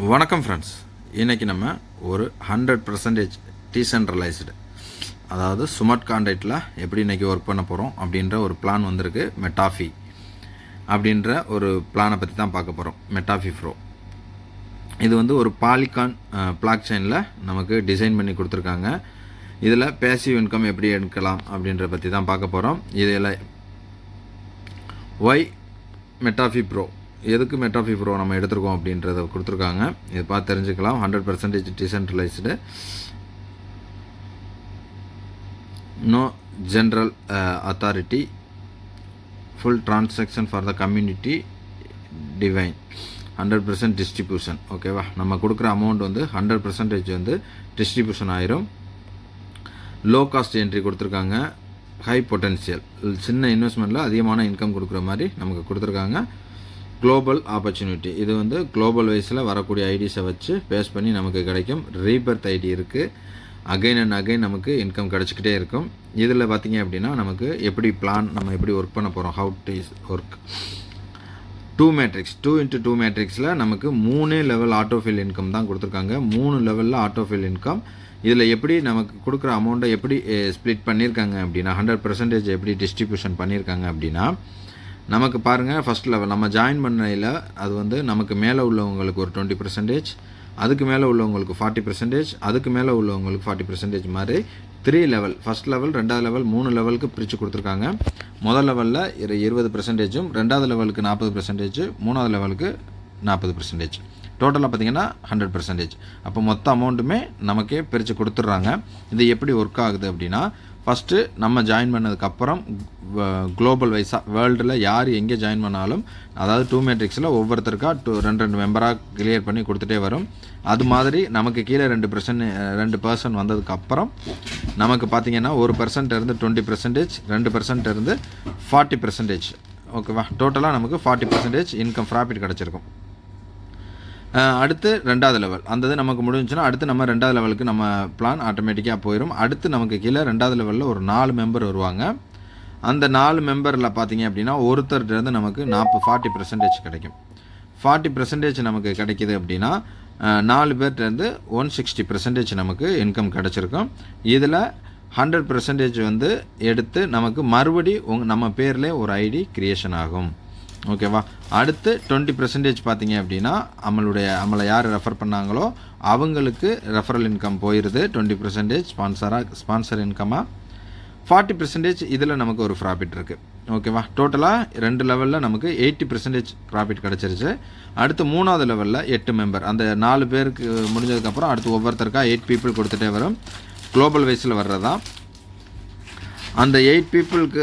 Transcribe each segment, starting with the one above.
வணக்கம் ஃப்ரெண்ட்ஸ், இன்றைக்கி நம்ம ஒரு 100% டீசென்ட்ரலைஸ்டு, அதாவது ஸ்மார்ட் கான்ட்ராக்டில் எப்படி இன்றைக்கி ஒர்க் பண்ண போகிறோம் அப்படின்ற ஒரு பிளான் வந்திருக்கு. மெட்டாஃபி அப்படின்ற ஒரு பிளானை பற்றி தான் பார்க்க போகிறோம். மெட்டாஃபி ப்ரோ இது வந்து ஒரு பாலிகான் பிளாக் செயினில் நமக்கு டிசைன் பண்ணி கொடுத்துருக்காங்க. இதில் பேசிவ் இன்கம் எப்படி எடுக்கலாம் அப்படின்ற பற்றி தான் பார்க்க போகிறோம். இதில் ஒய் மெட்டாஃபி ப்ரோ, எதுக்கு மெட்டாஃபி ப்ரோ நம்ம எடுத்துருக்கோம் அப்படின்றத கொடுத்துருக்காங்க. இது பார்த்து தெரிஞ்சுக்கலாம். 100% decentralised, no general authority, full transaction for the community, divine, 100% distribution. ஓகேவா, நம்ம கொடுக்குற அமௌண்ட் வந்து 100% வந்து டிஸ்ட்ரிபியூஷன் ஆயிரும். லோ காஸ்ட் என்ட்ரி கொடுத்துருக்காங்க. ஹை பொட்டன்ஷியல், சின்ன இன்வெஸ்ட்மெண்ட்டில் அதிகமான இன்கம் கொடுக்குற மாதிரி நமக்கு கொடுத்துருக்காங்க. குளோபல் ஆப்பர்ச்சுனிட்டி, இது வந்து குளோபல் வைஸில் வரக்கூடிய ஐடிஸை வச்சு பேஸ் பண்ணி நமக்கு கிடைக்கும். ரீபர்த் ஐடி இருக்குது. அகைன் அண்ட் அகைன் நமக்கு இன்கம் கிடச்சிக்கிட்டே இருக்கும். இதில் பார்த்திங்க அப்படின்னா நமக்கு எப்படி பிளான், நம்ம எப்படி ஒர்க் பண்ண போகிறோம், how to work. 2 matrix, 2x2 மேட்ரிக்ஸில் நமக்கு 3 லெவல் ஆட்டோஃபில் இன்கம் தான் கொடுத்துருக்காங்க. 3 லெவலில் ஆட்டோஃபில் இன்கம். இதில் எப்படி நமக்கு கொடுக்குற அமௌண்ட்டை எப்படி ஸ்ப்ளிட் பண்ணியிருக்காங்க அப்படின்னா, 100% எப்படி டிஸ்ட்ரிபியூஷன் பண்ணியிருக்காங்க அப்படின்னா, நமக்கு பாருங்கள், ஃபஸ்ட் லெவல் நம்ம ஜாயின் பண்ணையில் அது வந்து நமக்கு மேலே உள்ளவங்களுக்கு ஒரு 20%, அதுக்கு மேலே உள்ளவங்களுக்கு 40%, அதுக்கு மேலே உள்ளவங்களுக்கு 40% மாதிரி 3 லெவல், ஃபஸ்ட் லெவல், ரெண்டாவது லெவல், 3 லெவலுக்கு பிரித்து கொடுத்துருக்காங்க. முதல் லெவலில் 20%, ரெண்டாவது லெவலுக்கு 40%, மூணாவது லெவலுக்கு 40%, டோட்டலாக பார்த்திங்கன்னா 100%. அப்போ மொத்த அமௌண்ட்டுமே நமக்கே பிரித்து கொடுத்துட்றாங்க. இது எப்படி ஒர்க் ஆகுது அப்படின்னா, ஃபஸ்ட்டு நம்ம ஜாயின் பண்ணதுக்கப்புறம் குளோபல் வைஸாக வேர்ல்டில் யார் எங்கே ஜாயின் பண்ணாலும், அதாவது 2 மேட்ரிக்ஸில் ஒவ்வொருத்தருக்கா 2 மெம்பராக கிளியர் பண்ணி கொடுத்துட்டே வரும். அது மாதிரி நமக்கு கீழே 2% வந்ததுக்கப்புறம் நமக்கு பார்த்திங்கன்னா 1% இருந்து 20%, 2% இருந்து 40%. ஓகேவா, டோட்டலாக நமக்கு 40% இன்கம் ப்ராஃபிட் கிடச்சிருக்கும். அடுத்து ரெண்டாவது லெவல், அந்த இது நமக்கு முடிஞ்சுன்னா அடுத்து நம்ம ரெண்டாவது லெவலுக்கு நம்ம பிளான் ஆட்டோமேட்டிக்காக போயிடும். அடுத்து நமக்கு கீழே ரெண்டாவது லெவலில் ஒரு 4 மெம்பர் வருவாங்க. அந்த 4 மெம்பரில் பார்த்திங்க அப்படின்னா ஒருத்தர்கிட்டருந்து நமக்கு 40% கிடைக்கும். 40% நமக்கு கிடைக்கிது அப்படின்னா 4 பேர்கிட்டருந்து 160% நமக்கு இன்கம் கிடச்சிருக்கும். இதில் 100% வந்து எடுத்து நமக்கு மறுபடி நம்ம பேரில் ஒரு ஐடி க்ரியேஷன் ஆகும். ஓகேவா, அடுத்து 20% பார்த்திங்க அப்படின்னா நம்மளை யார் ரெஃபர் பண்ணாங்களோ அவங்களுக்கு ரெஃபரல் இன்கம் போயிடுது. 20% ஸ்பான்சர் இன்கமாக. 40% இதில் நமக்கு ஒரு ப்ராஃபிட் இருக்குது. ஓகேவா, டோட்டலாக 2 லெவலில் நமக்கு 80% ப்ராஃபிட் கிடச்சிருச்சு. அடுத்து 3வது லெவலில் 8 மெம்பர், அந்த 4 பேருக்கு முடிஞ்சதுக்கப்புறம் அடுத்து ஒவ்வொருத்தருக்கா 8 பீப்புள் கொடுத்துட்டே வரும். குளோபல் வைஸில் வர்றதான். அந்த 8 பீப்புளுக்கு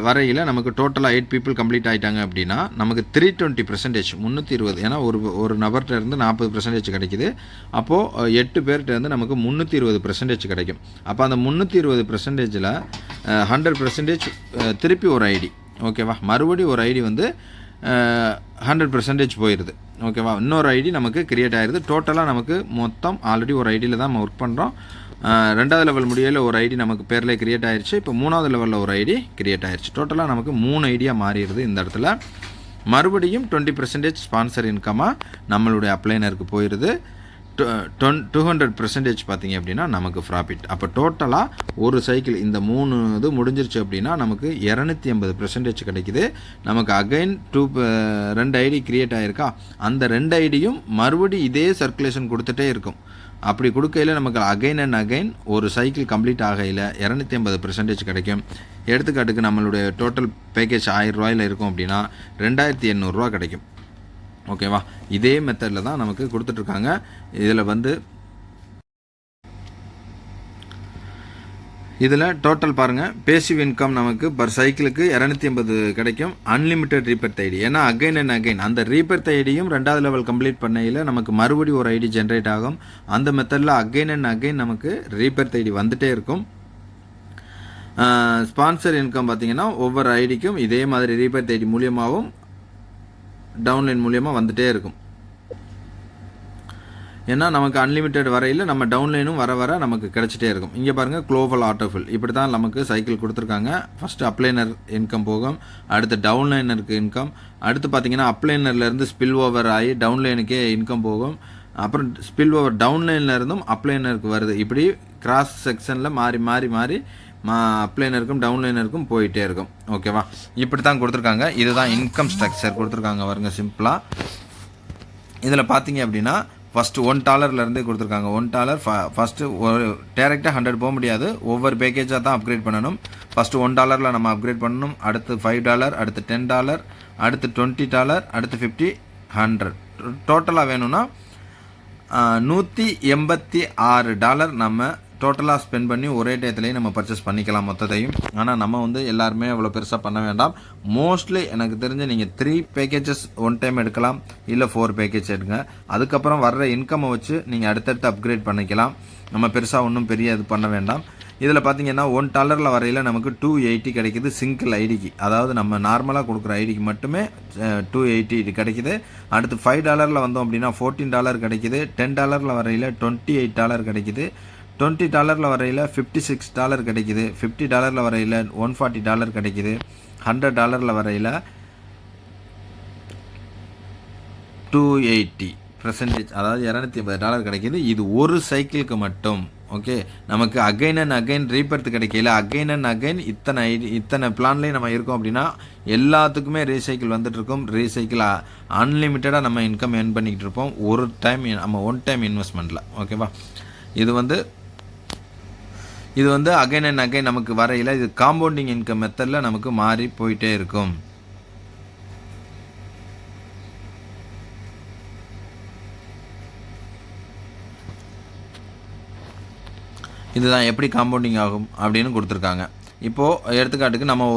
வரையில் நமக்கு டோட்டலாக 8 பீப்புள் கம்ப்ளீட் ஆகிட்டாங்க அப்படின்னா நமக்கு 320%, 320, ஏன்னா ஒரு நபர்கிட்ட இருந்து 40% கிடைக்குது. அப்போது 8 பேர்கிட்ட இருந்து நமக்கு 320% கிடைக்கும். அப்போ அந்த 320%ல் 100% திருப்பி ஒரு ஐடி. ஓகேவா, மறுபடியும் ஒரு ஐடி வந்து 100% போயிடுது. ஓகேவா, இன்னொரு ஐடி நமக்கு கிரியேட் ஆகிடுது. டோட்டலாக நமக்கு மொத்தம் ஆல்ரெடி ஒரு ஐடியில் தான் நம்ம ஒர்க் பண்ணுறோம். ரெண்டாவது லெவல் முடியல ஒரு ஐடி நமக்கு பேரில் கிரியேட் ஆயிடுச்சு. இப்போ 3வது லெவலில் ஒரு ஐடி கிரியேட் ஆயிடுச்சு. டோட்டலாக நமக்கு 3 ஐடியா மாறிடுது. இந்த இடத்துல மறுபடியும் 20% ஸ்பான்சர் இன்கமாக நம்மளுடைய அப்ளைனருக்கு போயிடுது. 200% பார்த்திங்க அப்படின்னா நமக்கு ப்ராஃபிட். அப்போ டோட்டலாக ஒரு சைக்கிள் இந்த 3 இது முடிஞ்சிருச்சு அப்படின்னா நமக்கு 280% கிடைக்குது. நமக்கு அகைன் 2 ஐடி கிரியேட் ஆகிருக்கா, அந்த 2 ஐடியும் மறுபடியும் இதே சர்க்குலேஷன் கொடுத்துட்டே இருக்கும். அப்படி கொடுக்கையில் நமக்கு அகைன் அண்ட் அகைன் ஒரு சைக்கிள் கம்ப்ளீட் ஆகையில் 280% கிடைக்கும். எடுத்துக்காட்டுக்கு நம்மளுடைய டோட்டல் பேக்கேஜ் 1000 ரூபாயில் இருக்கும் அப்படின்னா 2800 ரூபா கிடைக்கும். ஓகேவா, இதே மெத்தடில் தான் நமக்கு கொடுத்துட்ருக்காங்க. இதில் வந்து இதில் டோட்டல் பாருங்கள், பேசிவ் இன்கம் நமக்கு பர் சைக்கிளுக்கு 280 கிடைக்கும். அன்லிமிட்டெட் ரீபர்த் ஐடி, ஏன்னா அகைன் அண்ட் அகைன் அந்த ரீபர்த் ஐடியும் 2வது லெவல் கம்ப்ளீட் பண்ணையில் நமக்கு மறுபடியும் ஒரு ஐடி ஜென்ரேட் ஆகும். அந்த மெத்தடில் அகைன் அண்ட் அகைன் நமக்கு ரீபர்த் ஐடி வந்துகிட்டே இருக்கும். ஸ்பான்சர் இன்கம் பார்த்திங்கன்னா ஒவ்வொரு ஐடிக்கும் இதே மாதிரி ரீபர்த் ஐடி மூலியமாகவும் டவுன்லைன் மூலியமாக வந்துகிட்டே இருக்கும். ஏன்னா நமக்கு அன்லிமிட்டெட் வரையில் நம்ம டவுன்லைனும் வர நமக்கு கிடச்சிட்டே இருக்கும். இங்கே பாருங்கள், குளோபல் ஆட்டோஃபில் இப்படி தான் நமக்கு சைக்கிள் கொடுத்துருக்காங்க. ஃபஸ்ட்டு அப்ளைனர் இன்கம் போகும், அடுத்து டவுன்லைனருக்கு இன்கம், அடுத்து பார்த்திங்கன்னா அப்ளைனர்லேருந்து ஸ்பில் ஓவர் ஆகி டவுன்லைனுக்கே இன்கம் போகும். அப்புறம் ஸ்பில் ஓவர் டவுன்லைனில் இருந்தும் அப்ளைனருக்கு வருது. இப்படி கிராஸ் செக்ஷனில் மாறி மாறி மாறி அப்ளைனருக்கும் டவுன்லைனருக்கும் போயிட்டே இருக்கும். ஓகேவா, இப்படி தான் கொடுத்துருக்காங்க. இதுதான் இன்கம் ஸ்ட்ரக்சர் கொடுத்துருக்காங்க பாருங்க சிம்பிளாக. இதில் பார்த்தீங்க அப்படின்னா ஃபஸ்ட்டு $1 கொடுத்துருக்காங்க. $1 ஃபஸ்ட்டு ஒரு டேரெக்டாக 100 போக முடியாது, ஒவ்வொரு பேக்கேஜாக தான் அப்கிரேட் பண்ணணும். ஃபஸ்ட்டு $1 நம்ம அப்கிரேட் பண்ணணும், அடுத்து $5, அடுத்து $10, அடுத்து $20, அடுத்து $50, $100. டோட்டலாக வேணும்னா $186 நம்ம டோட்டலாக ஸ்பெண்ட் பண்ணி ஒரே டயத்துலேயும் நம்ம பர்ச்சேஸ் பண்ணிக்கலாம் மொத்தத்தையும். ஆனால் நம்ம வந்து எல்லாருமே அவ்வளோ பெருசாக பண்ண வேண்டாம். மோஸ்ட்லி எனக்கு தெரிஞ்சு நீங்கள் 3 பேக்கேஜஸ் ஒன் டைம் எடுக்கலாம், இல்லை 4 பேக்கேஜ் எடுங்க. அதுக்கப்புறம் வர்ற இன்கம்மை வச்சு நீங்கள் அடுத்தடுத்து அப்கிரேட் பண்ணிக்கலாம். நம்ம பெருசாக ஒன்றும் பெரிய இது பண்ண வேண்டாம். இதில் பார்த்தீங்கன்னா $1 வரையில் நமக்கு 280 கிடைக்குது சிங்கிள் ஐடிக்கு. அதாவது நம்ம நார்மலாக கொடுக்குற ஐடிக்கு மட்டுமே 280 கிடைக்குது. அடுத்து $5 வந்தோம் அப்படின்னா $14 கிடைக்குது. $10 வரையில் $28 கிடைக்குது. $20 வரையில் $56 கிடைக்குது. $50 வரையில் $140 கிடைக்குது. $100 வரையில் 280%, அதாவது $280 கிடைக்கிது. இது ஒரு சைக்கிளுக்கு மட்டும். ஓகே, நமக்கு அகைன் அண்ட் அகைன் ரீபர்த் கிடைக்கல. அகைன் அண்ட் அகைன் இத்தனை பிளான்லேயும் நம்ம இருக்கோம் அப்படின்னா எல்லாத்துக்குமே ரீசைக்கிள் வந்துட்டுருக்கும். ரீசைக்கிள் அன்லிமிட்டடாக நம்ம இன்கம் ஏர்ன் பண்ணிக்கிட்டு இருப்போம் ஒரு டைம், நம்ம ஒன் டைம் இன்வெஸ்ட்மெண்ட்டில். ஓகேவா, இது வந்து அகைன் அண்ட் அகைன் நமக்கு வரையில் இது காம்பவுண்டிங் இன்கம் மெத்தடில் நமக்கு மாறி போயிட்டே இருக்கும். இதுதான் எப்படி காம்பவுண்டிங் ஆகும் அப்படின்னு கொடுத்துருக்காங்க. இப்போது எடுத்துக்காட்டுக்கு நம்ம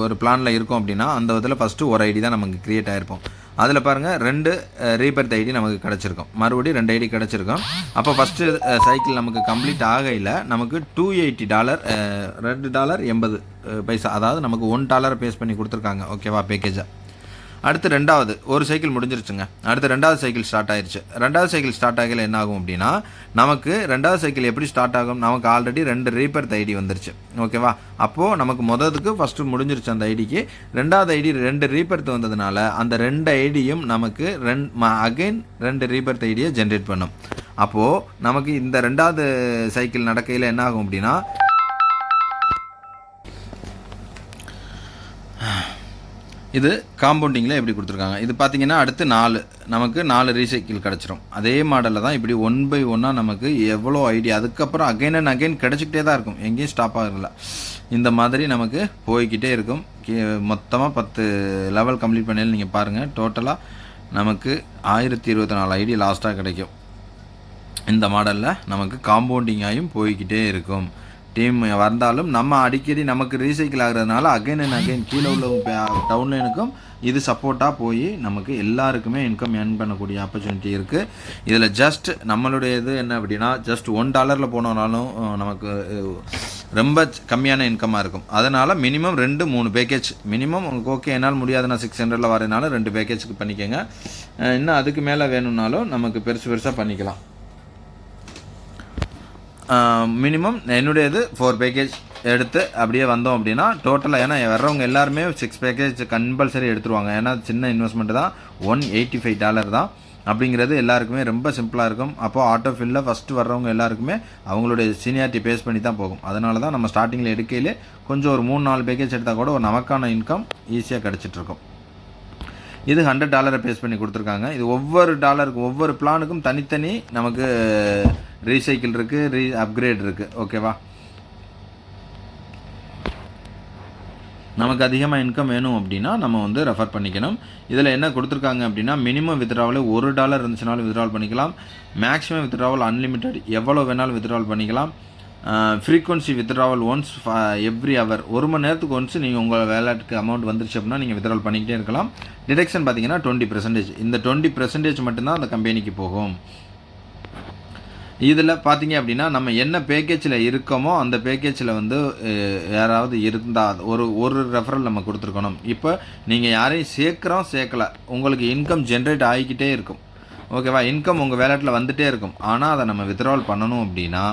ஒரு பிளானில் இருக்கோம் அப்படின்னா அந்த விதத்தில் ஃபஸ்ட்டு ஒரு ஐடி தான் நமக்கு க்ரியேட் ஆகிருப்போம். அதில் பாருங்கள் 2 ரீபர்த் ஐடி நமக்கு கிடச்சிருக்கும், மறுபடியும் 2 ஐடி கிடச்சிருக்கும். அப்போ ஃபஸ்ட்டு சைக்கிள் நமக்கு கம்ப்ளீட் ஆகையில் நமக்கு $280 $2.80, அதாவது நமக்கு $1 பேஸ் பண்ணி கொடுத்துருக்காங்க. ஓகேவா, பேக்கேஜாக. அடுத்து ரெண்டாவது ஒரு சைக்கிள் முடிஞ்சிருச்சுங்க. அடுத்து ரெண்டாவது சைக்கிள் ஸ்டார்ட் ஆயிடுச்சு. ரெண்டாவது சைக்கிள் ஸ்டார்ட் ஆகல என்ன ஆகும் அப்படின்னா நமக்கு ரெண்டாவது சைக்கிள் எப்படி ஸ்டார்ட் ஆகும், நமக்கு ஆல்ரெடி 2 ரீபர்த் ஐடி வந்துருச்சு. ஓகேவா, அப்போது நமக்கு முதலுக்கு ஃபஸ்ட்டு முடிஞ்சிருச்சு அந்த ஐடிக்கு. ரெண்டாவது ஐடி 2 ரீபர்த் வந்ததுனால அந்த 2 ஐடியும் நமக்கு அகைன் 2 ரீபர்த் ஐடியை ஜென்ரேட் பண்ணும். அப்போது நமக்கு இந்த ரெண்டாவது சைக்கிள் நடக்கையில் என்ன ஆகும் அப்படின்னா இது காம்பவுண்டிங்கில் எப்படி கொடுத்துருக்காங்க. இது பார்த்தீங்கன்னா அடுத்து நமக்கு 4 ரீசைக்கிள் கிடச்சிரும். அதே மாடலில் தான் இப்படி 1 by 1 நமக்கு எவ்வளோ ஐடியா அதுக்கப்புறம் அகைன் அண்ட் அகைன் கிடச்சிக்கிட்டே தான் இருக்கும், எங்கேயும் ஸ்டாப் ஆகல. இந்த மாதிரி நமக்கு போய்கிட்டே இருக்கும். மொத்தமாக 10 லெவல் கம்ப்ளீட் பண்ணி நீங்கள் பாருங்கள், டோட்டலாக நமக்கு 1024 ஐடி லாஸ்ட்டாக கிடைக்கும். இந்த மாடலில் நமக்கு காம்பவுண்டிங்காயும் போய்கிட்டே இருக்கும். டீம் வந்தாலும் நம்ம அடிக்கடி நமக்கு ரீசைக்கிள் ஆகிறதுனால அகைன் அண்ட் அகைன் கீழே உள்ள டவுன்லைனுக்கும் இது சப்போர்ட்டாக போய் நமக்கு எல்லாருக்குமே இன்கம் ஏர்ன் பண்ணக்கூடிய ஆப்பர்ச்சுனிட்டி இருக்குது. இதில் ஜஸ்ட் நம்மளுடைய இது என்ன அப்படின்னா ஜஸ்ட் $1 போனோம்னாலும் நமக்கு ரொம்ப கம்மியான இன்கமாக இருக்கும். அதனால் மினிமம் 2-3 பேக்கேஜ் மினிமம் உங்களுக்கு ஓகே, என்னால் முடியாதுன்னா 600 வரதுனால 2 பேக்கேஜுக்கு பண்ணிக்கோங்க. இன்னும் அதுக்கு மேலே வேணும்னாலும் நமக்கு பெருசாக பண்ணிக்கலாம். மினிமம் என்னுடையது 4 பேக்கேஜ் எடுத்து அப்படியே வந்தோம் அப்படின்னா டோட்டலாக, ஏன்னா வர்றவங்க எல்லாருமே 6 பேக்கேஜ் கம்பல்சரி எடுத்துருவாங்க. ஏன்னா சின்ன இன்வெஸ்ட்மெண்ட்டு தான், $185 தான். அப்படிங்கிறது எல்லாருக்குமே ரொம்ப சிம்பிளாக இருக்கும். அப்போது ஆட்டோ ஃபில்லில் ஃபஸ்ட்டு வர்றவங்க எல்லாருக்குமே அவங்களுடைய சீனியாரிட்டி பேஸ் பண்ணி தான் போகும். அதனால தான் நம்ம ஸ்டார்டிங்கில் எடுக்கையிலே கொஞ்சம் ஒரு 3-4 பேக்கேஜ் எடுத்தால் கூட ஒரு நமக்கான இன்கம் ஈஸியாக கிடச்சிட்ருக்கும். இது $100 பேஸ் பண்ணி கொடுத்துருக்காங்க. இது ஒவ்வொரு டாலருக்கும் ஒவ்வொரு பிளானுக்கும் தனித்தனி நமக்கு ரீசைக்கிள் இருக்குது, அப்கிரேட் இருக்குது. ஓகேவா, நமக்கு அதிகமாக இன்கம் வேணும் அப்படின்னா நம்ம வந்து ரெஃபர் பண்ணிக்கணும். இதில் என்ன கொடுத்துருக்காங்க அப்படின்னா மினிமம் வித்ட்ராவல் $1 இருந்துச்சுனாலும் வித்ட்ராவல் பண்ணிக்கலாம். மேக்ஸிமம் வித்ட்ராவல் அன்லிமிட்டட் எவ்வளோ வேணாலும் வித்ட்ராவல் பண்ணிக்கலாம். Frequency withdrawal once every hour, 1 மணி நேரத்துக்கு ஒன்ஸ் நீங்கள் உங்கள் வேலட்டுக்கு அமௌண்ட் வந்துருச்சு அப்படின்னா நீங்கள் வித்ட்ராவல் பண்ணிக்கிட்டே இருக்கலாம். டிடக்ஷன் பார்த்தீங்கன்னா 20%. இந்த 20% மட்டும்தான் அந்த கம்பெனிக்கு போகும். இதில் பார்த்தீங்க அப்படின்னா நம்ம என்ன பேக்கேஜில் இருக்கோமோ அந்த பேக்கேஜில் வந்து யாராவது இருந்தால் ஒரு ரெஃபரல் நம்ம கொடுத்துருக்கணும். இப்போ நீங்கள் யாரையும் சேர்க்கலை, உங்களுக்கு இன்கம் ஜென்ரேட் ஆகிக்கிட்டே இருக்கும். ஓகேவா, இன்கம் உங்கள் வேலட்டில் வந்துகிட்டே இருக்கும். ஆனால் அதை நம்ம வித்ட்ராவல் பண்ணணும் அப்படின்னா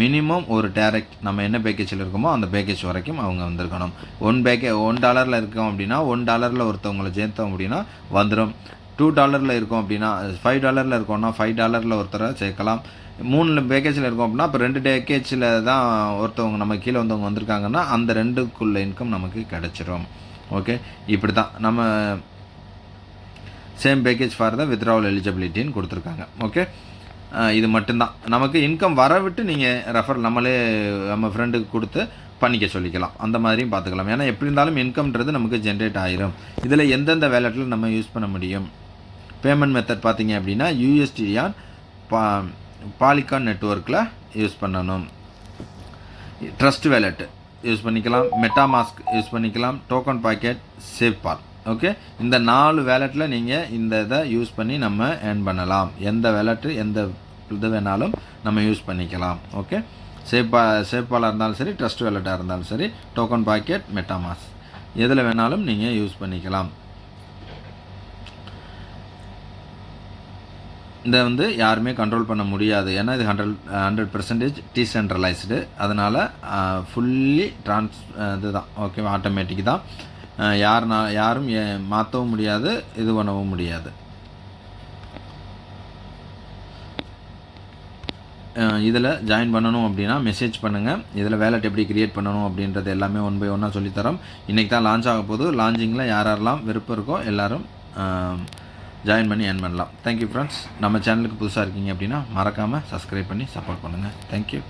மினிமம் ஒரு டேரெக்ட் நம்ம என்ன பேக்கேஜில் இருக்கோமோ அந்த பேக்கேஜ் வரைக்கும் அவங்க வந்திருக்கணும். $1 இருக்கோம் அப்படின்னா $1 ஒருத்தவங்களை சேர்த்தோம் அப்படின்னா வந்துடும். $2 இருக்கும் அப்படின்னா, $5 இருக்கோம்னா $5 ஒருத்தரை சேர்க்கலாம். 3 பேக்கேஜில் இருக்கும் அப்படின்னா, அப்போ 2 பேக்கேஜில் தான் ஒருத்தவங்க நம்ம கீழே வந்தவங்க வந்திருக்காங்கன்னா, அந்த 2க்குள்ள இன்கம் நமக்கு கிடச்சிரும். ஓகே, இப்படி தான் நம்ம same package for the withdrawal எலிஜிபிலிட்டின்னு கொடுத்துருக்காங்க. ஓகே, இது மட்டும்தான். நமக்கு இன்கம் வர விட்டு நீங்கள் ரெஃபர் நம்மளே நம்ம ஃப்ரெண்டுக்கு கொடுத்து பண்ணிக்க சொல்லிக்கலாம். அந்த மாதிரியும் பார்த்துக்கலாம். ஏன்னா எப்படி இருந்தாலும் இன்கம்ன்றது நமக்கு ஜென்ரேட் ஆயிரும். இதில் எந்தெந்த வேலெட்டில் நம்ம யூஸ் பண்ண முடியும்? பேமெண்ட் மெத்தட் பார்த்தீங்க அப்படின்னா யூஎஸ்டிஆன் பாலிகான் நெட்வொர்க்கில் யூஸ் பண்ணணும். ட்ரஸ்ட் வேலெட்டு யூஸ் பண்ணிக்கலாம், மெட்டாமாஸ்க் யூஸ் பண்ணிக்கலாம், டோக்கன் பாக்கெட், சேவ்பால். ஓகே, இந்த 4 வேலெட்டில் நீங்கள் இந்த இதை யூஸ் பண்ணி நம்ம ஏர்ன் பண்ணலாம். எந்த வேலெட்டு எந்த இது வேணாலும் நம்ம யூஸ் பண்ணிக்கலாம். ஓகே, சேவ்பாலாக இருந்தாலும் சரி, ட்ரஸ்ட் வேலெட்டாக இருந்தாலும் சரி, டோக்கன் பாக்கெட், மெட்டாமாஸ்க் எதில் வேணாலும் நீங்கள் யூஸ் பண்ணிக்கலாம். இதை வந்து யாருமே கண்ட்ரோல் பண்ண முடியாது. ஏன்னா இது 100% டீசென்ட்ரலைஸ்டு. அதனால் ஃபுல்லி இதுதான். ஓகே, ஆட்டோமேட்டிக் தான். யாரும் மாற்றவும் முடியாது, இது பண்ணவும் முடியாது. இதில் ஜாயின் பண்ணணும் அப்படின்னா மெசேஜ் பண்ணுங்கள். இதில் வேலெட் எப்படி க்ரியேட் பண்ணணும் அப்படின்றது எல்லாமே 1 by 1 சொல்லித்தரோம். இன்றைக்கி தான் லான்ச் ஆக போகுது. லான்ச்சிங்கில் யாரெல்லாம் விருப்பம் இருக்கோ எல்லோரும் ஜாயின் பண்ணி ஏர்ன் பண்ணலாம். Thank you friends. நம்ம சேனலுக்கு புதுசாக இருக்கீங்க அப்படின்னா மறக்காமல் சப்ஸ்கிரைப் பண்ணி சப்போர்ட் பண்ணுங்கள். தேங்க்யூ.